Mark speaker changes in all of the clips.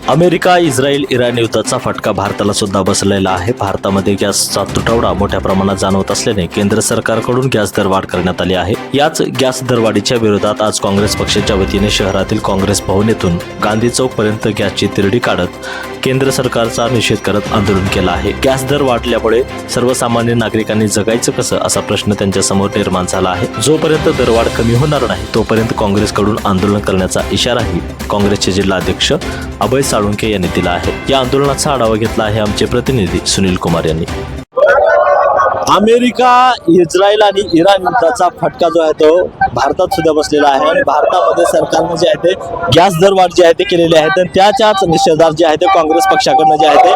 Speaker 1: America, Israel, Iran युद्धाचा फटका भारताला सुद्धा बसलेला आहे. भारतामध्ये गॅसचा तुटवडा मोठ्या प्रमाणात जाणवत असल्याने केंद्र सरकारकडून गॅस दरवाढ करण्यात आली आहे. याच गॅस दरवाढीच्या विरोधात आज काँग्रेस पक्षाच्या वतीने शहरातील काँग्रेस भवन येथून गांधी चौक पर्यंत गॅसची तिरडी काढत केंद्र सरकारचा निषेध करत आंदोलन केलं आहे. गॅस दर वाढल्यामुळे सर्वसामान्य नागरिकांनी जगायचं कसं असा प्रश्न त्यांच्या समोर निर्माण झाला आहे. जोपर्यंत दरवाढ कमी होणार नाही तोपर्यंत काँग्रेसकडून आंदोलन करण्याचा इशाराही काँग्रेसचे जिल्हाध्यक्ष अभय साळुंखे यांनी दिला आहे. या आंदोलनाचा आढावा घेतला आहे आमचे प्रतिनिधी सुनील कुमार यांनी. अमेरिका, इस्रायल आणि इराण युद्धाचा फटका जो आहे तो भारतात सुद्धा बसलेला आहे आणि भारतामध्ये सरकारने जे आहे ते गॅस दरवाढ जे आहे ते केलेले आहेत आणि त्याच्याच निषेधार्थ जे आहे ते काँग्रेस पक्षाकडनं जे आहे ते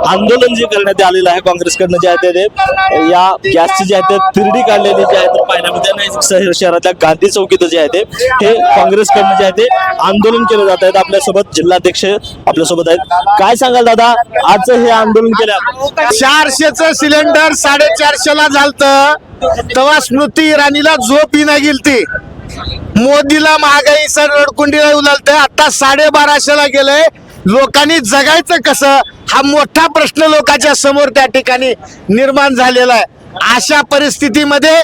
Speaker 1: आंदोलन जे करण्यात आलेलं आहे. काँग्रेसकडनं जे आहे ते या गॅसची जे आहे ते तिरडी काढलेली जे आहे तर पाहिल्यामध्ये शहरातल्या गांधी चौक इथं जे आहे ते हे काँग्रेसकडनं जे आहे ते आंदोलन केलं जात आहेत. आपल्यासोबत जिल्हाध्यक्ष आपल्यासोबत आहेत. काय सांगाल दादा, आज हे आंदोलन केलं?
Speaker 2: 400चं सिलेंडर 450ला झालतं तेव्हा स्मृती इराणीला झोप येईना गेलती. मोदीला महागाई सर रडकुंडीला उलालत. आता 1250ला गेलंय. लोकांनी जगायचं कसं हा मोठा प्रश्न लोकांच्या समोर त्या ठिकाणी निर्माण झालेला आहे. अशा परिस्थितीमध्ये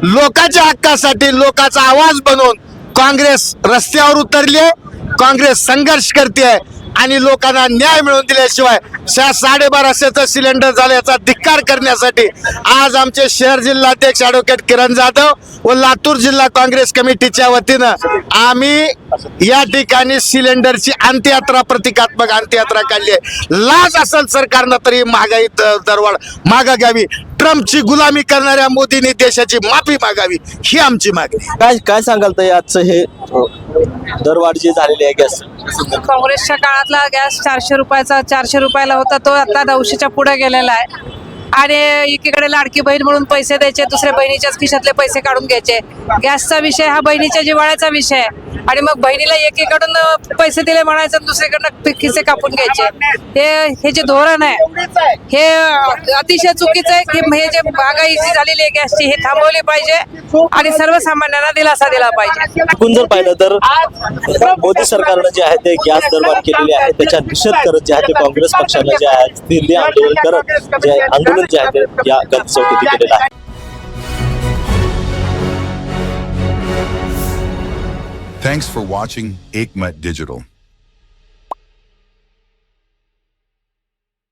Speaker 2: लोकांच्या हक्कासाठी लोकांचा आवाज बनवून काँग्रेस रस्त्यावर उतरली आहे. काँग्रेस संघर्ष करते आहे आणि लोकांना न्याय मिळवून दिल्याशिवाय 1250चं सिलेंडर झालं याचा धिक्कार करण्यासाठी आज आमचे शहर जिल्हाध्यक्ष ॲडव्होकेट किरण जाधव व लातूर जिल्हा काँग्रेस कमिटीच्या वतीनं आम्ही या ठिकाणी सिलेंडरची अंत्ययात्रा, प्रतिकात्मक अंत्ययात्रा काढली आहे. लाज असेल सरकारनं तरी महागाई दरवाढ मागा घ्यावी. ट्रम्पची गुलामी करणाऱ्या मोदींनी देशाची माफी मागावी ही आमची मागणी.
Speaker 1: काय सांगाल तर आजचं हे दरवाढ जी झालेली आहे गॅस?
Speaker 3: काँग्रेसच्या काळातला गॅस 400 रुपयाला होता, तो आता 900च्या पुढे गेलेला आहे. आणि एकीकडे लाडकी बहीण म्हणून पैसे द्यायचे, दुसऱ्या बहिणीच्याच खिशातले पैसे काढून घ्यायचे. गॅसचा विषय हा बहिणीच्या जिव्हाळ्याचा विषय आहे आणि मग बहिणीला एकीकडून पैसे दिले म्हणायचं, दुसरीकडनं खिसे कापून घ्यायचे. हे जे धोरण आहे हे अतिशय चुकीचं आहे. की हे जे महागाई जी झालेली आहे गॅसची हे थांबवली पाहिजे आणि सर्वसामान्यांना दिलासा दिला पाहिजे.
Speaker 1: आपण जर पाहिलं तर मोदी सरकारनं जे आहे ते गॅस दरवाढ केलेली आहे त्याचा निषेध करत जे आहे ते काँग्रेस पक्षानं जे आहे दिल्ली आंदोलन करत जे आंदोलन जे आहे ते या गांधी चौक इथे केलेलं आहे.
Speaker 4: Thanks for watching Ekmat Digital.